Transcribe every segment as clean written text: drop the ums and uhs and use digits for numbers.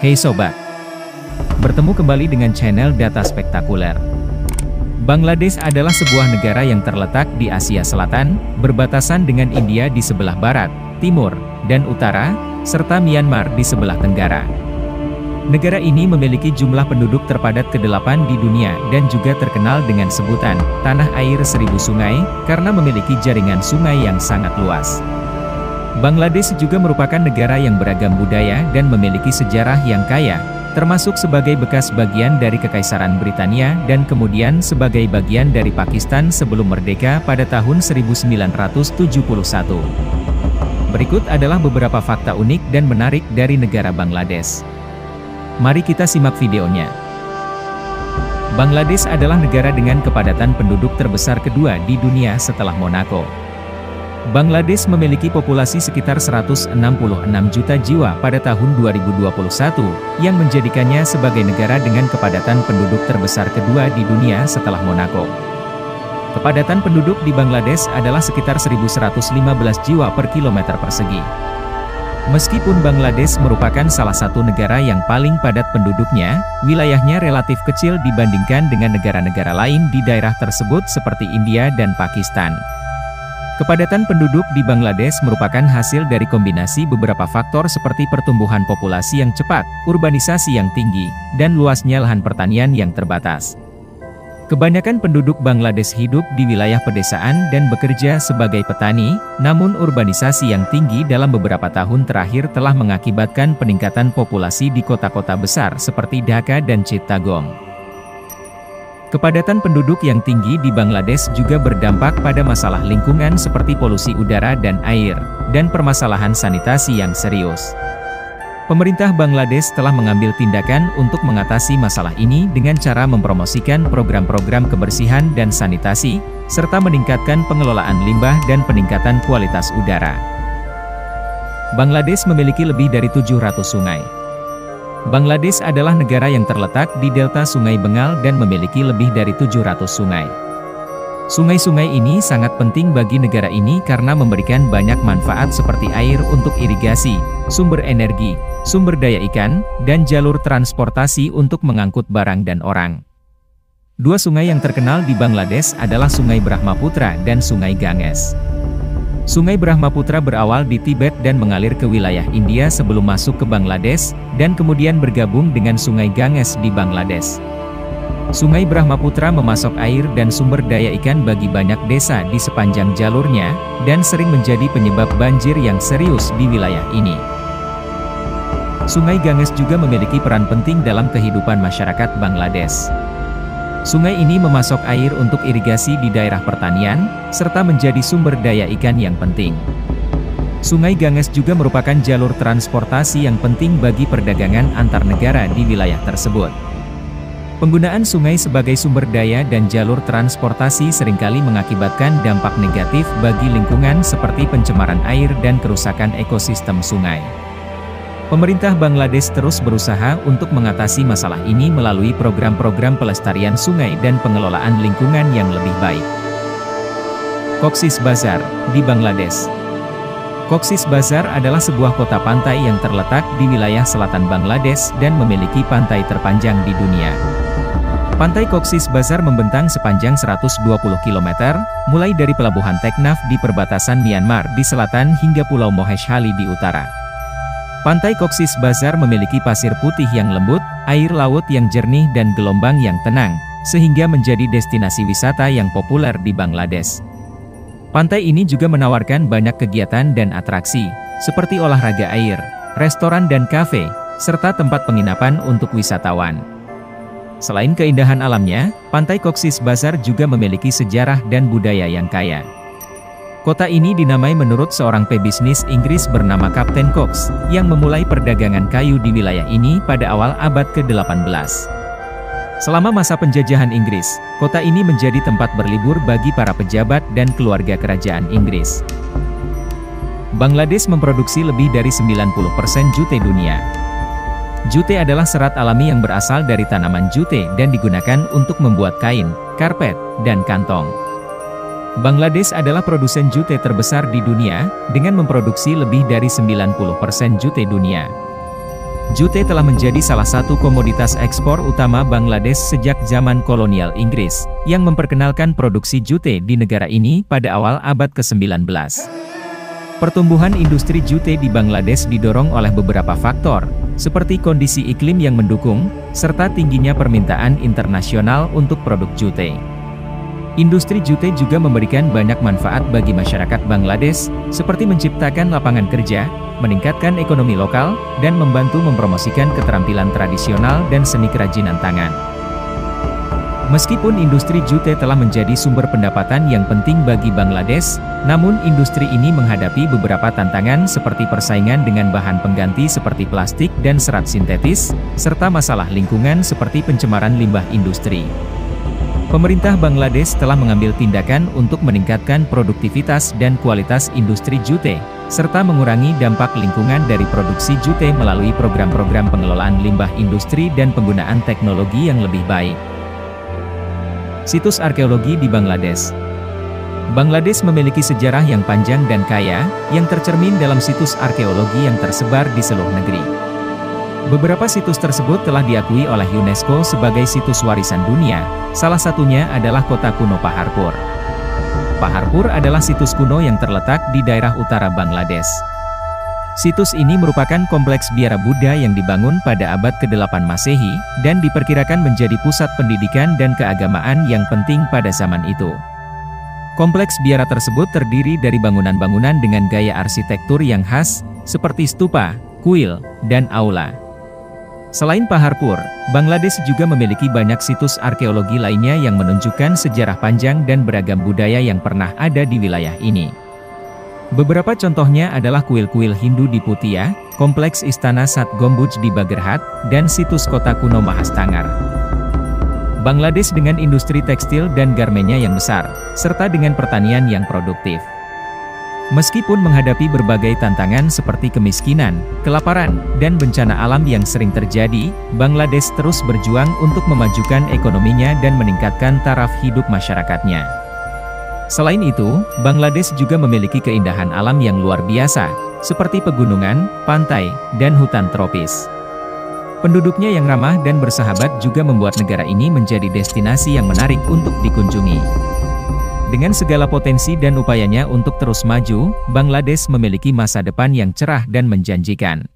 Hey Sobat, bertemu kembali dengan channel Data Spektakuler. Bangladesh adalah sebuah negara yang terletak di Asia Selatan, berbatasan dengan India di sebelah barat, timur, dan utara, serta Myanmar di sebelah tenggara. Negara ini memiliki jumlah penduduk terpadat ke-8 di dunia dan juga terkenal dengan sebutan Tanah Air Seribu Sungai, karena memiliki jaringan sungai yang sangat luas. Bangladesh juga merupakan negara yang beragam budaya dan memiliki sejarah yang kaya, termasuk sebagai bekas bagian dari Kekaisaran Britania dan kemudian sebagai bagian dari Pakistan sebelum merdeka pada tahun 1971. Berikut adalah beberapa fakta unik dan menarik dari negara Bangladesh. Mari kita simak videonya. Bangladesh adalah negara dengan kepadatan penduduk terbesar kedua di dunia setelah Monaco. Bangladesh memiliki populasi sekitar 166 juta jiwa pada tahun 2021, yang menjadikannya sebagai negara dengan kepadatan penduduk terbesar kedua di dunia setelah Monaco. Kepadatan penduduk di Bangladesh adalah sekitar 1.115 jiwa per kilometer persegi. Meskipun Bangladesh merupakan salah satu negara yang paling padat penduduknya, wilayahnya relatif kecil dibandingkan dengan negara-negara lain di daerah tersebut seperti India dan Pakistan. Kepadatan penduduk di Bangladesh merupakan hasil dari kombinasi beberapa faktor seperti pertumbuhan populasi yang cepat, urbanisasi yang tinggi, dan luasnya lahan pertanian yang terbatas. Kebanyakan penduduk Bangladesh hidup di wilayah pedesaan dan bekerja sebagai petani, namun urbanisasi yang tinggi dalam beberapa tahun terakhir telah mengakibatkan peningkatan populasi di kota-kota besar seperti Dhaka dan Chittagong. Kepadatan penduduk yang tinggi di Bangladesh juga berdampak pada masalah lingkungan seperti polusi udara dan air, dan permasalahan sanitasi yang serius. Pemerintah Bangladesh telah mengambil tindakan untuk mengatasi masalah ini dengan cara mempromosikan program-program kebersihan dan sanitasi, serta meningkatkan pengelolaan limbah dan peningkatan kualitas udara. Bangladesh memiliki lebih dari 700 sungai. Bangladesh adalah negara yang terletak di delta Sungai Bengal dan memiliki lebih dari 700 sungai. Sungai-sungai ini sangat penting bagi negara ini karena memberikan banyak manfaat seperti air untuk irigasi, sumber energi, sumber daya ikan, dan jalur transportasi untuk mengangkut barang dan orang. Dua sungai yang terkenal di Bangladesh adalah Sungai Brahmaputra dan Sungai Ganges. Sungai Brahmaputra berawal di Tibet dan mengalir ke wilayah India sebelum masuk ke Bangladesh, dan kemudian bergabung dengan Sungai Ganges di Bangladesh. Sungai Brahmaputra memasok air dan sumber daya ikan bagi banyak desa di sepanjang jalurnya, dan sering menjadi penyebab banjir yang serius di wilayah ini. Sungai Ganges juga memiliki peran penting dalam kehidupan masyarakat Bangladesh. Sungai ini memasok air untuk irigasi di daerah pertanian, serta menjadi sumber daya ikan yang penting. Sungai Ganges juga merupakan jalur transportasi yang penting bagi perdagangan antar negara di wilayah tersebut. Penggunaan sungai sebagai sumber daya dan jalur transportasi seringkali mengakibatkan dampak negatif bagi lingkungan seperti pencemaran air dan kerusakan ekosistem sungai. Pemerintah Bangladesh terus berusaha untuk mengatasi masalah ini melalui program-program pelestarian sungai dan pengelolaan lingkungan yang lebih baik. Cox's Bazar, di Bangladesh. Cox's Bazar adalah sebuah kota pantai yang terletak di wilayah selatan Bangladesh dan memiliki pantai terpanjang di dunia. Pantai Cox's Bazar membentang sepanjang 120 km, mulai dari Pelabuhan Teknaf di perbatasan Myanmar di selatan hingga Pulau Moheshali di utara. Pantai Cox's Bazar memiliki pasir putih yang lembut, air laut yang jernih dan gelombang yang tenang, sehingga menjadi destinasi wisata yang populer di Bangladesh. Pantai ini juga menawarkan banyak kegiatan dan atraksi, seperti olahraga air, restoran dan kafe, serta tempat penginapan untuk wisatawan. Selain keindahan alamnya, Pantai Cox's Bazar juga memiliki sejarah dan budaya yang kaya. Kota ini dinamai menurut seorang pebisnis Inggris bernama Kapten Cox, yang memulai perdagangan kayu di wilayah ini pada awal abad ke-18. Selama masa penjajahan Inggris, kota ini menjadi tempat berlibur bagi para pejabat dan keluarga kerajaan Inggris. Bangladesh memproduksi lebih dari 90% jute dunia. Jute adalah serat alami yang berasal dari tanaman jute dan digunakan untuk membuat kain, karpet, dan kantong. Bangladesh adalah produsen jute terbesar di dunia, dengan memproduksi lebih dari 90% jute dunia. Jute telah menjadi salah satu komoditas ekspor utama Bangladesh sejak zaman kolonial Inggris, yang memperkenalkan produksi jute di negara ini pada awal abad ke-19. Pertumbuhan industri jute di Bangladesh didorong oleh beberapa faktor, seperti kondisi iklim yang mendukung, serta tingginya permintaan internasional untuk produk jute. Industri jute juga memberikan banyak manfaat bagi masyarakat Bangladesh, seperti menciptakan lapangan kerja, meningkatkan ekonomi lokal, dan membantu mempromosikan keterampilan tradisional dan seni kerajinan tangan. Meskipun industri jute telah menjadi sumber pendapatan yang penting bagi Bangladesh, namun industri ini menghadapi beberapa tantangan seperti persaingan dengan bahan pengganti seperti plastik dan serat sintetis, serta masalah lingkungan seperti pencemaran limbah industri. Pemerintah Bangladesh telah mengambil tindakan untuk meningkatkan produktivitas dan kualitas industri jute, serta mengurangi dampak lingkungan dari produksi jute melalui program-program pengelolaan limbah industri dan penggunaan teknologi yang lebih baik. Situs arkeologi di Bangladesh. Bangladesh memiliki sejarah yang panjang dan kaya, yang tercermin dalam situs arkeologi yang tersebar di seluruh negeri. Beberapa situs tersebut telah diakui oleh UNESCO sebagai situs warisan dunia, salah satunya adalah kota kuno Paharpur. Paharpur adalah situs kuno yang terletak di daerah utara Bangladesh. Situs ini merupakan kompleks biara Buddha yang dibangun pada abad ke-8 Masehi, dan diperkirakan menjadi pusat pendidikan dan keagamaan yang penting pada zaman itu. Kompleks biara tersebut terdiri dari bangunan-bangunan dengan gaya arsitektur yang khas, seperti stupa, kuil, dan aula. Selain Paharpur, Bangladesh juga memiliki banyak situs arkeologi lainnya yang menunjukkan sejarah panjang dan beragam budaya yang pernah ada di wilayah ini. Beberapa contohnya adalah kuil-kuil Hindu di Putia, kompleks istana Sat Gombuj di Bagerhat, dan situs kota kuno Mahastangar. Bangladesh dengan industri tekstil dan garmennya yang besar, serta dengan pertanian yang produktif. Meskipun menghadapi berbagai tantangan seperti kemiskinan, kelaparan, dan bencana alam yang sering terjadi, Bangladesh terus berjuang untuk memajukan ekonominya dan meningkatkan taraf hidup masyarakatnya. Selain itu, Bangladesh juga memiliki keindahan alam yang luar biasa, seperti pegunungan, pantai, dan hutan tropis. Penduduknya yang ramah dan bersahabat juga membuat negara ini menjadi destinasi yang menarik untuk dikunjungi. Dengan segala potensi dan upayanya untuk terus maju, Bangladesh memiliki masa depan yang cerah dan menjanjikan.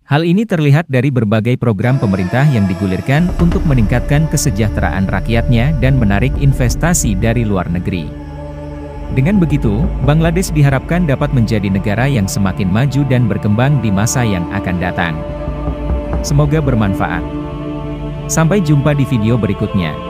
Hal ini terlihat dari berbagai program pemerintah yang digulirkan untuk meningkatkan kesejahteraan rakyatnya dan menarik investasi dari luar negeri. Dengan begitu, Bangladesh diharapkan dapat menjadi negara yang semakin maju dan berkembang di masa yang akan datang. Semoga bermanfaat. Sampai jumpa di video berikutnya.